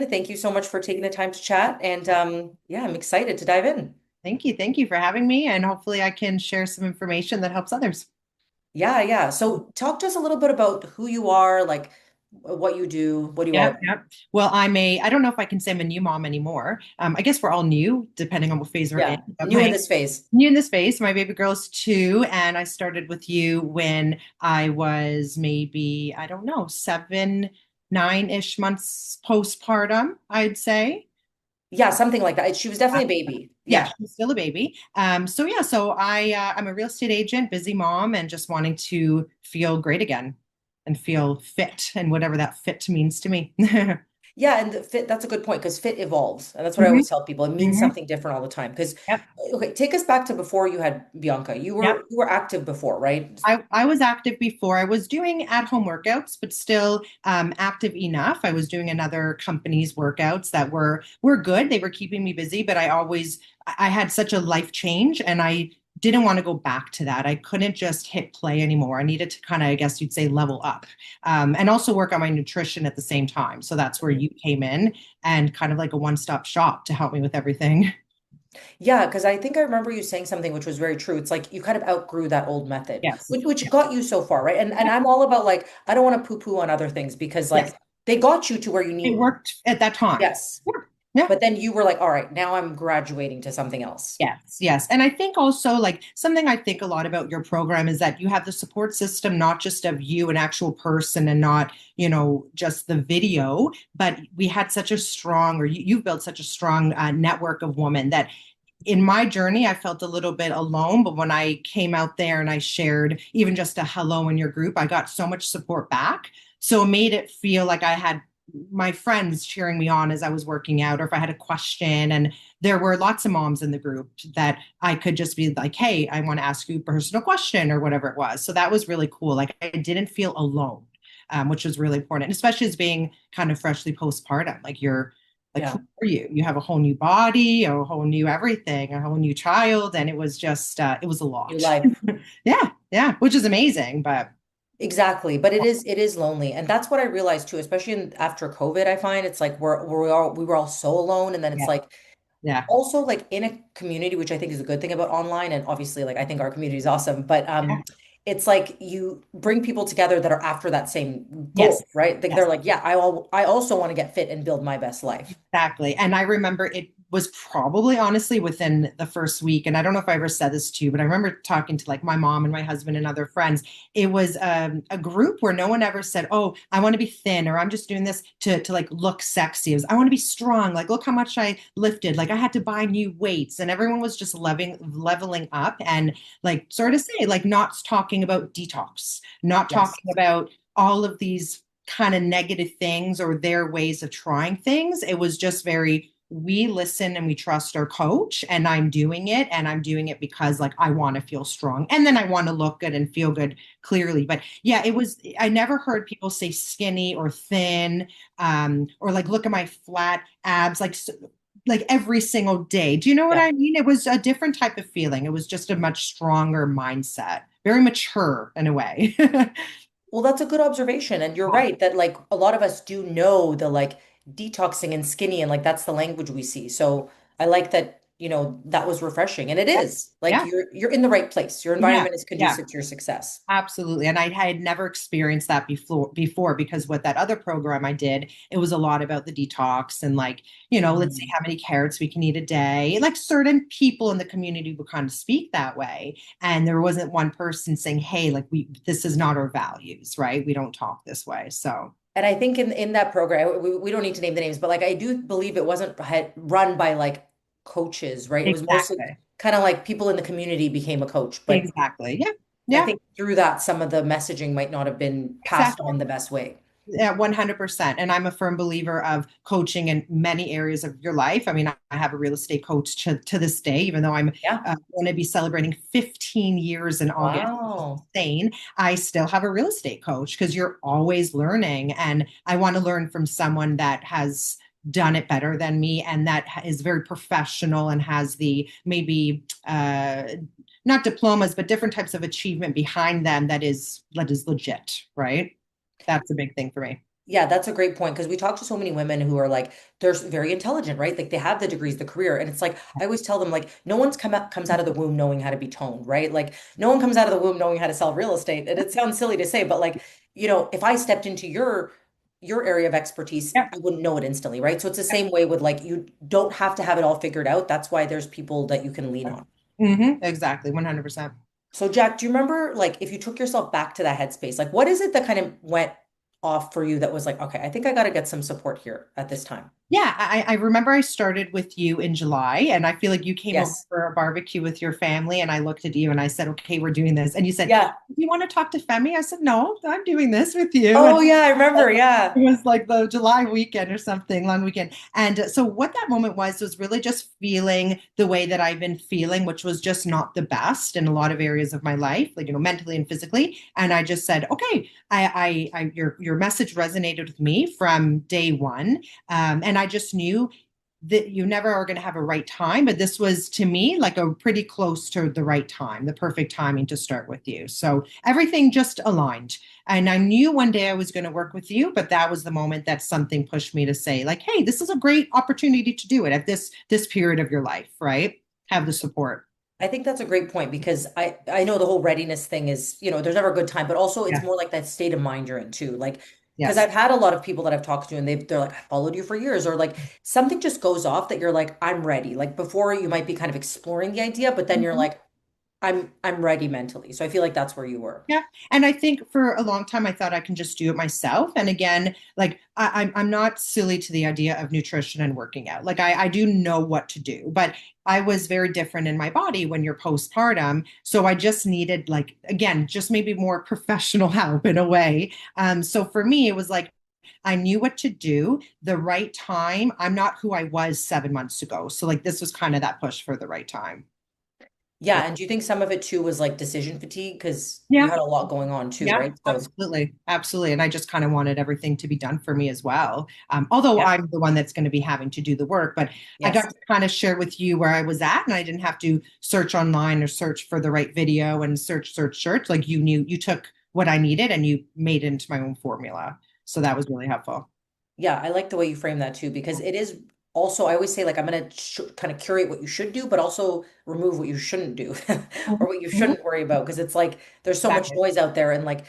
Thank you so much for taking the time to chat. And yeah, I'm excited to dive in. Thank you. Thank you for having me. And hopefully I can share some information that helps others. Yeah, yeah. So talk to us a little bit about who you are, like what you do, what do you Yeah, all yeah. Well, I don't know if I can say I'm a new mom anymore. I guess we're all new, depending on what phase we're in. Yeah, But new in my this phase. new in this phase, my baby girl's 2, and I started with you when I was maybe, I don't know, 7, 9-ish months postpartum, I'd say. Yeah, something like that. She was definitely a baby. Yeah, Yeah. she's still a baby. I'm a real estate agent, busy mom, and just wanting to feel great again and feel fit and whatever that fit means to me. Yeah, and the fit, that's a good point because fit evolves. And that's what I hmm always tell people. It means hmm something different all the time. Because Yep. okay, take us back to before you had Bianca. You Yep. were you were active before, right? I was active before. I was doing at-home workouts, but still active enough. I was doing another company's workouts that were good. They were keeping me busy, but I had such a life change, and I didn't want to go back to that. I couldn't just hit play anymore. I needed to kind of, I guess you'd say, level up, and also work on my nutrition at the same time. So that's where you came in and kind of like a one-stop shop to help me with everything. Yeah, because I think I remember you saying something which was very true. It's like you kind of outgrew that old method, Yes. which Yeah. got you so far, right? And I'm all about like I don't want to poo-poo on other things because Yes. like they got you to where you It need. worked at that time. Yes. Yeah. Yeah. But then you were like, all right, now I'm graduating to something else. Yes, yes. And I think also, like, something I think a lot about your program is that you have the support system, not just of you, an actual person, and not, just the video, but we had such a strong, or you've built such a strong network of women that in my journey, I felt a little bit alone. But when I came out there and I shared even just a hello in your group, I got so much support back. So it made it feel like I had my friends cheering me on as I was working out, or if I had a question. And there were lots of moms in the group that I could just be like, hey, I want to ask you a personal question or whatever it was. So that was really cool. Like I didn't feel alone, which was really important, especially as being kind of freshly postpartum. Like you're like, who Yeah. are you? You have a whole new body, a whole new everything, a whole new child. And it was just, it was a New lot. life. Yeah. Yeah. Which is amazing. But Exactly. But it is lonely. And that's what I realized too, especially after COVID, I find it's like we were all so alone. And then it's yeah. like Yeah. also like in a community, which I think is a good thing about online, and obviously like I think our community is awesome, but Yeah. it's like you bring people together that are after that same Yes. goal, right? Like Yes. they're like, yeah, I also want to get fit and build my best life. Exactly. And I remember it was probably honestly within the first week. And I don't know if I ever said this to you, but I remember talking to like my mom and my husband and other friends. It was a group where no one ever said, oh, I want to be thin, or I'm just doing this to like look sexy. It was, I want to be strong. Like, look how much I lifted. Like I had to buy new weights, and everyone was just leveling up and like sort of say, like not talking about detox, not Yes. talking about all of these kind of negative things or their ways of trying things. It was just very, we listen and we trust our coach, and I'm doing it because like I want to feel strong, and then I want to look good and feel good clearly. But yeah, it was, I never heard people say skinny or thin, or like look at my flat abs, like every single day. Do you know what Yeah. I mean? It was a different type of feeling. It was just a much stronger mindset, very mature in a way. Well, that's a good observation. And you're right that like a lot of us do know the like detoxing and skinny and like that's the language we see. So I like that, that was refreshing. And it Yeah. is like Yeah. you're in the right place. Your Yeah. environment is Yeah. conducive to your success. Absolutely. And I had never experienced that before because with that other program I did, it was a lot about the detox and like, let's see Mhm. how many carrots we can eat a day. Like certain people in the community would kind of speak that way. And there wasn't one person saying, hey, like this is not our values, right? We don't talk this way. So And I think in that program, we don't need to name the names, but like I do believe it wasn't run by like coaches, right? It was mostly exactly. kind of like people in the community became a coach. But Exactly. Yeah. I Yeah. think through that, some of the messaging might not have been passed Exactly. on the best way. Yeah, 100%. And I'm a firm believer of coaching in many areas of your life. I mean, I have a real estate coach to this day, even though I'm Yeah. going to be celebrating 15 years in August, which is Wow. insane. I still have a real estate coach because you're always learning. And I want to learn from someone that has done it better than me and that is very professional and has the maybe not diplomas, but different types of achievement behind them that is legit, right? That's a big thing for me. Yeah, that's a great point because we talk to so many women who are like they're very intelligent, right? Like they have the degrees, the career, and it's like I always tell them like no one's comes out of the womb knowing how to be toned, right? Like no one comes out of the womb knowing how to sell real estate. And it sounds silly to say, but like, if I stepped into your area of expertise, Yeah. I wouldn't know it instantly, right? So it's the same way with like you don't have to have it all figured out. That's why there's people that you can lean on. Exactly, 100%. So Jack, do you remember like if you took yourself back to that headspace, like what is it that kind of went off for you that was like, okay, I think I got to get some support here at this time? Yeah, I remember I started with you in July, and I feel like you came over Yes. for a barbecue with your family, and I looked at you and I said, "Okay, we're doing this." And you said, Yeah. "Do you want to talk to Femi?" I said, "No, I'm doing this with you." And Oh yeah, I remember. it Yeah. was like the July weekend or something, long weekend. And so what that moment was really just feeling the way that I've been feeling, which was just not the best in a lot of areas of my life, like mentally and physically. And I just said, "Okay, your message resonated with me from day one." And I just knew that you never are going to have a right time, but this was to me like a pretty close to the right time, the perfect timing to start with you. So everything just aligned. And I knew one day I was going to work with you, but that was the moment that something pushed me to say, like, hey, this is a great opportunity to do it at this period of your life, right? Have the support. I think that's a great point because I know the whole readiness thing is, there's never a good time, but also it's Yeah. more like that state of mind you're in too. Like, because Yes. I've had a lot of people that I've talked to and they're like, I followed you for years, or like something just goes off that you're like, I'm ready. Like before you might be kind of exploring the idea, but then you're Mhm. like, I'm ready mentally. So I feel like that's where you were. Yeah. And I think for a long time I thought I can just do it myself. And again, like I'm not silly to the idea of nutrition and working out. Like I do know what to do, but I was very different in my body when you're postpartum. So I just needed like again, just maybe more professional help in a way. So for me, it was like I knew what to do, the right time. I'm not who I was 7 months ago. So like this was kind of that push for the right time. Yeah. Yeah. And do you think some of it too was like decision fatigue? Because you Yeah. had a lot going on too, Yeah, right? So absolutely. Absolutely. And I just kind of wanted everything to be done for me as well. Although yeah. I'm the one that's going to be having to do the work, but I got Yes. to kind of share with you where I was at and I didn't have to search online or search for the right video and search. Like you knew you took what I needed and you made it into my own formula. So that was really helpful. Yeah, I like the way you frame that too, because it is also, I always say, like, I'm going to kind of curate what you should do, but also remove what you shouldn't do or what you Mhm. shouldn't worry about. Because it's like there's so much Exactly. noise out there. And, like,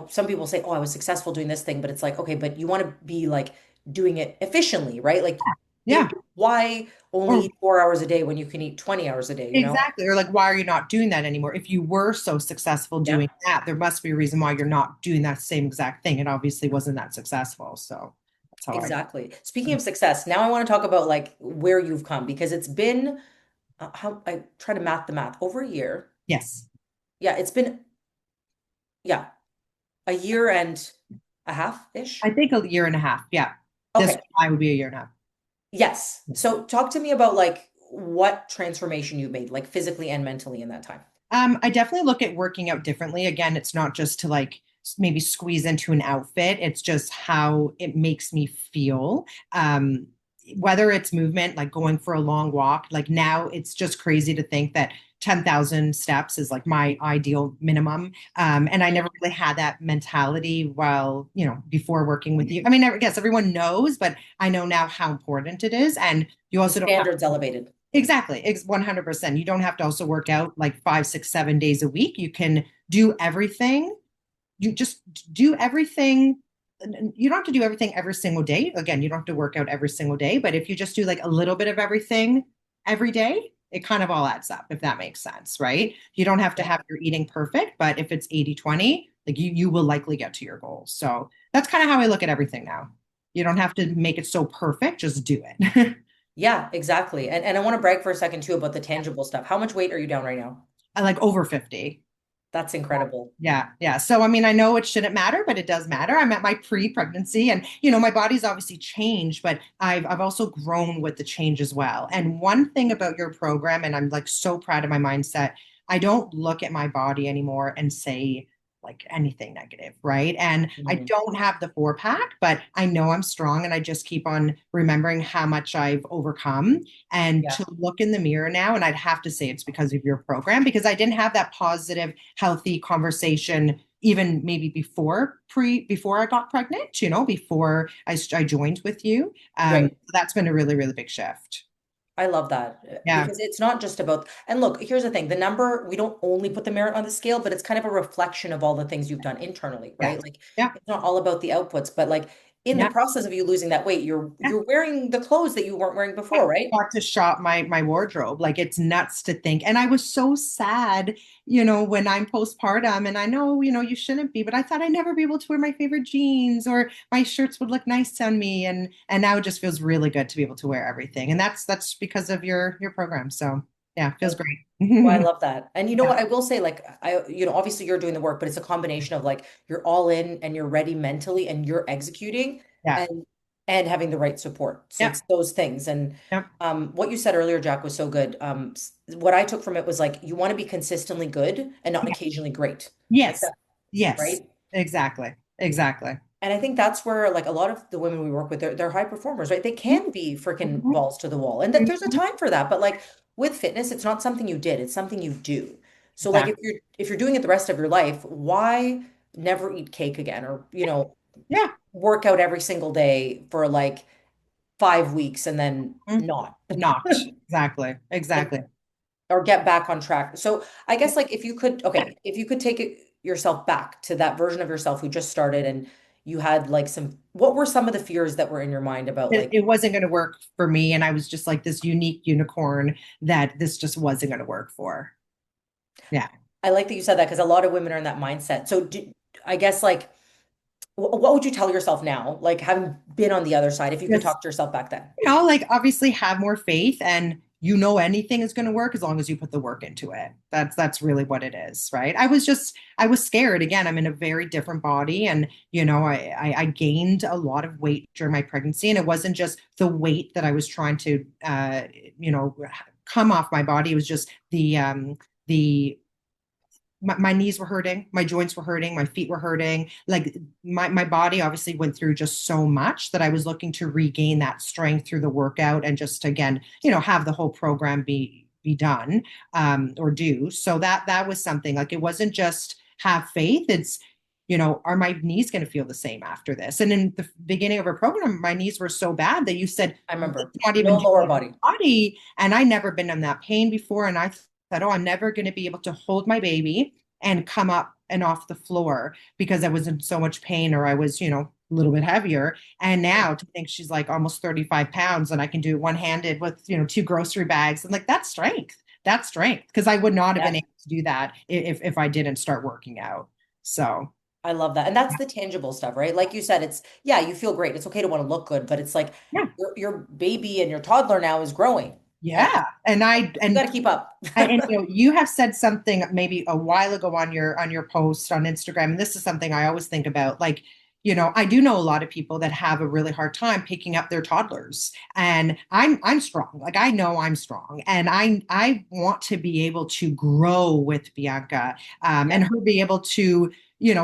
some people say, oh, I was successful doing this thing, but it's like, okay, but you want to be like doing it efficiently, right? Like, Yeah. why only Or eat 4 hours a day when you can eat 20 hours a day, you know? exactly. Or like, why are you not doing that anymore? If you were so successful Yeah, doing that, there must be a reason why you're not doing that same exact thing. It obviously wasn't that successful. So that's how I. exactly. Speaking of success, now I want to talk about like where you've come because it's been, how I try to math the math over a year. Yes. Yeah, it's been, yeah, a year and a I half-ish. think a year and a half. Yeah. This Okay. July would be a year and a half. Yes. So talk to me about like what transformation you made, like physically and mentally in that time. I definitely look at working out differently. Again, it's not just to like maybe squeeze into an outfit. It's just how it makes me feel. Whether it's movement, like going for a long walk, like now it's just crazy to think that 10,000 steps is like my ideal minimum. And I never really had that mentality while, before working with you. I mean, I guess everyone knows, but I know now how important it is. And you The also don't have standards elevated. exactly, 100%. You don't have to also work out like 5, 6, 7 days a week. You can do everything. You just do everything. You don't have to do everything every single day. Again, you don't have to work out every single day, but if you just do like a little bit of everything every day, it kind of all adds up, if that makes sense, right? You don't have to Yeah. have your eating perfect, but if it's 80/20, like you will likely get to your goals. So that's kind of how I look at everything now. You don't have to make it so perfect, just do it. Yeah, exactly. And I want to brag for a second too about the tangible stuff. How much weight are you down right now? I like over 50. That's incredible. Yeah, yeah. So I mean, I know it shouldn't matter, but it does matter. I'm at my pre-pregnancy and my body's obviously changed, but I've also grown with the change as well. And one thing about your program, and I'm like so proud of my mindset, I don't look at my body anymore and say like anything negative, right? And I Mhm. don't have the 4 pack, but I know I'm strong and I just keep on remembering how much I've overcome and Yeah. to look in the mirror now. And I'd have to say it's because of your program, because I didn't have that positive healthy conversation even maybe before I got pregnant, before I joined with you. Right. That's been a really, really big shift. I love that Yeah. because it's not just about, and look, here's the thing, the number, we don't only put the merit on the scale, but it's kind of a reflection of all the things you've done internally, Yeah. right? Like Yeah. it's not all about the outputs, but like in the Yeah. process of you losing that weight, Yeah. you're wearing the clothes that you weren't wearing I before, right? got to shop my wardrobe. Like it's nuts to think. And I was so sad, when I'm postpartum and I know, you shouldn't be, but I thought I'd never be able to wear my favorite jeans or my shirts would look nice on me. And now it just feels really good to be able to wear everything. And that's because of your program. So yeah, it feels great. Well, I love that. And you know Yeah. what? I will say, like, obviously you're doing the work, but it's a combination of like you're all in and you're ready mentally and you're executing Yeah. and having the right support. So Yeah. it's those things. And Yeah. what you said earlier, Jack, was so good. What I took from it was like you want to be consistently good and not Yeah. occasionally great. Like Yes. that, Yes. right? Exactly. Exactly. And I think that's where like a lot of the women we work with, they're high performers, right? They can be freaking Mhm. balls to the wall. And that there's a Mhm. time for that. But like with fitness, it's not something you did, it's something you do. So like Exactly. if you're doing it the rest of your life, why never eat cake again or, Yeah. work out every single day for like 5 weeks and then Mhm. not Not. Exactly. like Exactly. or get back on track. So I guess like if you could take yourself back to that version of yourself who just started and you had like what were some of the fears that were in your mind about it, like, it wasn't going to work for me. And I was just like this unique unicorn that this just wasn't going to work for. Yeah. I like that you said that because a lot of women are in that mindset. So I guess like, what would you tell yourself now? Like having been on the other side, if you could Just, talk to yourself back then. like obviously have more faith and anything is going to work as long as you put the work into it. That's really what it is, right? I was scared. Again, I'm in a very different body and I gained a lot of weight during my pregnancy and it wasn't just the weight that I was trying to you know come off my body. It was just the my knees were hurting, my joints were hurting, my feet were hurting. Like my body obviously went through just so much that I was looking to regain that strength through the workout and just again, have the whole program be done or do. So that was something like it wasn't just have faith. It's are my knees going to feel the same after this? And in the beginning of our program, my knees were so bad that you said, I remember not even no doing lower it in body. my body. And I never been in that pain before. And I thought, oh, I'm never going to be able to hold my baby and come up and off the floor because I was in so much pain or I was, a little bit heavier. And now to think she's like almost 35 pounds and I can do it one handed with, two grocery bags. And like that's strength. That's strength because I would not have been Yeah. able to do that if I didn't start working out. So, I love that. And that's the tangible stuff, right? Like you said, it's, yeah, you feel great. It's okay to want to look good, but it's like yeah. your baby and your toddler now is growing. And Yeah. And I, you got and to keep up. And you have said something maybe a while ago on your post on Instagram, and this is something I always think about. Like, I do know a lot of people that have a really hard time picking up their toddlers, and I'm strong. Like I know I'm strong, and I want to be able to grow with Bianca, Yeah. and her be able to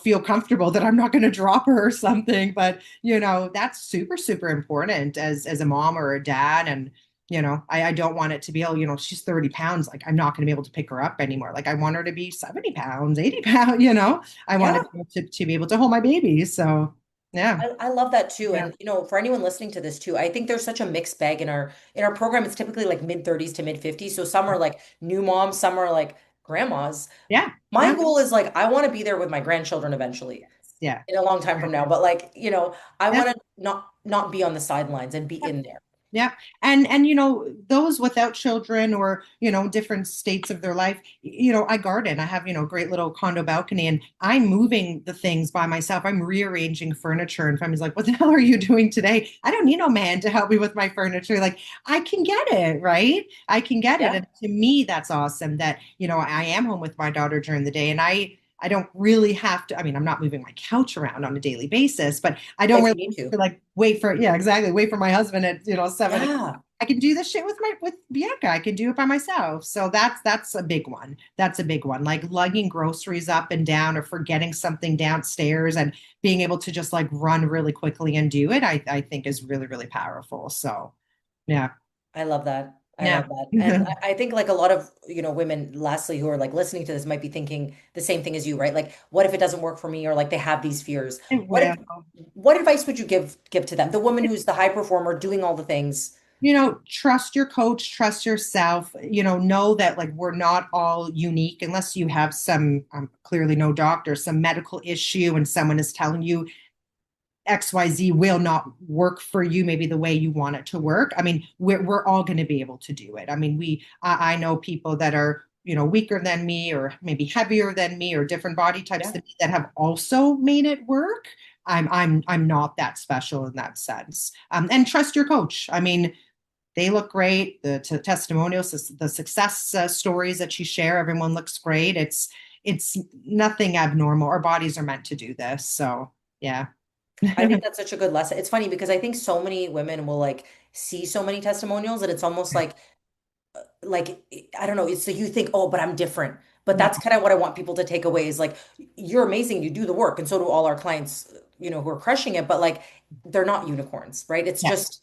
feel comfortable that I'm not going to drop her or something. But that's super super important as a mom or a dad, and I don't want it to be, oh, she's 30 pounds. Like, I'm not going to be able to pick her up anymore. Like, I want her to be 70 pounds, 80 pounds, I want Yeah. to be able to be able to hold my baby. So, yeah. I love that too. Yeah. And for anyone listening to this too, I think there's such a mixed bag in our program. It's typically like mid 30s to mid 50s. So some are like new moms, some are like grandmas. Yeah. My Yeah. goal is like I want to be there with my grandchildren eventually Yeah. in a long time from now. But like, I Yeah. want to not be on the sidelines and be in there. Yeah. And those without children or, different states of their life, I garden. I have, a great little condo balcony and I'm moving the things by myself. I'm rearranging furniture and family's like, what the hell are you doing today? I don't need no man to help me with my furniture. Like I can get it, right? I can get it. Yeah. And to me, that's awesome that, I am home with my daughter during the day and I don't really have to. I mean, I'm not moving my couch around on a daily basis, but I But don't if really you need have to to. like wait for, yeah, exactly. Wait for my husband at, 7. Yeah. I can do this shit with Bianca. I can do it by myself. So that's a big one. That's a big one. Like lugging groceries up and down or forgetting something downstairs and being able to just like run really quickly and do it, I think is really, really powerful. So yeah. I love that. I Yeah. love that. And I think like a lot of, women, lastly, who are like listening to this might be thinking the same thing as you, right? Like, what if it doesn't work for me? Or like they have these fears. It What will. if, what advice would you give to them? The woman who's the high performer doing all the things. Trust your coach, trust yourself, know that like we're not all unique unless you have some, clearly no doctor, some medical issue and someone is telling you XYZ will not work for you, maybe the way you want it to work. I mean, we're all going to be able to do it. I mean, I know people that are, weaker than me or maybe heavier than me or different body types Yeah. than me that have also made it work. I'm not that special in that sense. And trust your coach. I mean, they look great. The testimonials, the success stories that you share, everyone looks great. It's nothing abnormal. Our bodies are meant to do this. So yeah. I think that's such a good lesson. It's funny because I think so many women will like see so many testimonials and it's almost like I don't know, it's so you think, oh, but I'm different. But No, that's kind of what I want people to take away is like you're amazing, you do the work, and so do all our clients, who are crushing it, but like they're not unicorns, right? It's yeah, just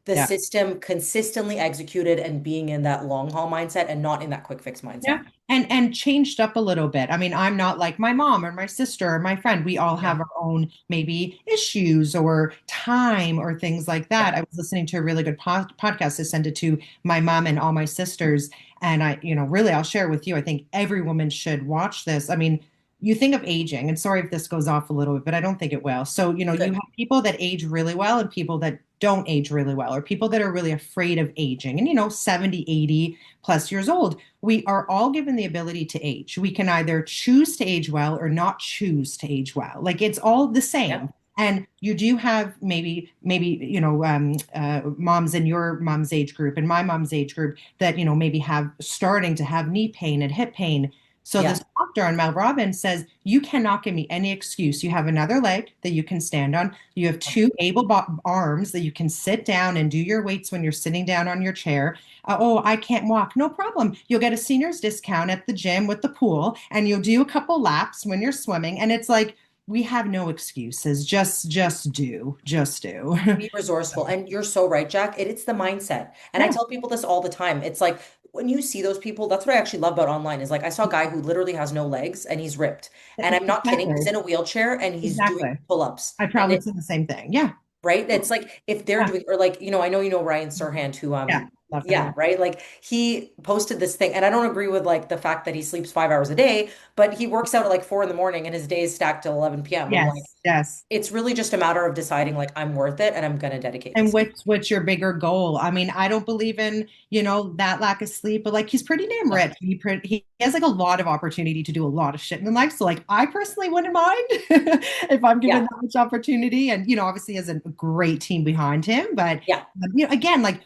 the yeah. system consistently executed and being in that long haul mindset and not in that quick fix mindset. Yeah. And changed up a little bit. I mean, I'm not like my mom or my sister or my friend. We all Yeah. have our own maybe issues or time or things like Yeah. that. I was listening to a really good podcast. I sent it to my mom and all my sisters. And really, I'll share with you. I think every woman should watch this. I mean, you think of aging, and sorry if this goes off a little bit, but I don't think it will. So, you Good. have people that age really well and people that don't age really well, or people that are really afraid of aging and, 70, 80 plus years old. We are all given the ability to age. We can either choose to age well or not choose to age well. Like it's all the Yeah. same. And you do have maybe moms in your mom's age group and my mom's age group that maybe have starting to have knee pain and hip pain. So Yeah. this doctor on Mel Robbins says you cannot give me any excuse. You have another leg that you can stand on. You have two able arms that you can sit down and do your weights when you're sitting down on your chair. Oh, I can't walk. No problem. You'll get a senior's discount at the gym with the pool, and you'll do a couple laps when you're swimming. And it's like, we have no excuses. Just do. Be resourceful. And you're so right, Jack. It's the mindset. And I Yeah. tell people this all the time. It's like when you see those people, that's what I actually love about online is like I saw a guy who literally has no legs and he's ripped. And I'm not kidding. He's Exactly. in a wheelchair and he's doing Exactly. pull-ups. I And probably it, said the same thing. Yeah. right? It's like if they're Yeah. doing or like, I know Ryan Serhant who Yeah. Love yeah, him. right? Like he posted this thing and I don't agree with like the fact that he sleeps 5 hours a day, but he works out at like 4 in the morning and his day is stacked till 11 p.m. I'm like, Yes. Yes. it's really just a matter of deciding like I'm worth it and I'm gonna dedicate And this. what's your bigger goal? I mean, I don't believe in, that lack of sleep, but like he's pretty damn Yeah. rich. He has like a lot of opportunity to do a lot of shit in life. So like I personally wouldn't mind if I'm given Yeah. that much opportunity. And obviously he has a great team behind him. But Yeah. again, like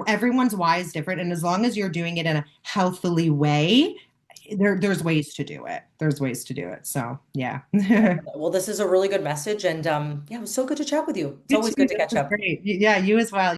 everyone's why is different. And as long as you're doing it in a healthily way, there's ways to do it. There's ways to do it. So yeah. Well, this is a really good message. And yeah, it was so good to chat with you. It's You always too. good to This catch was up. great. Yeah, you as well.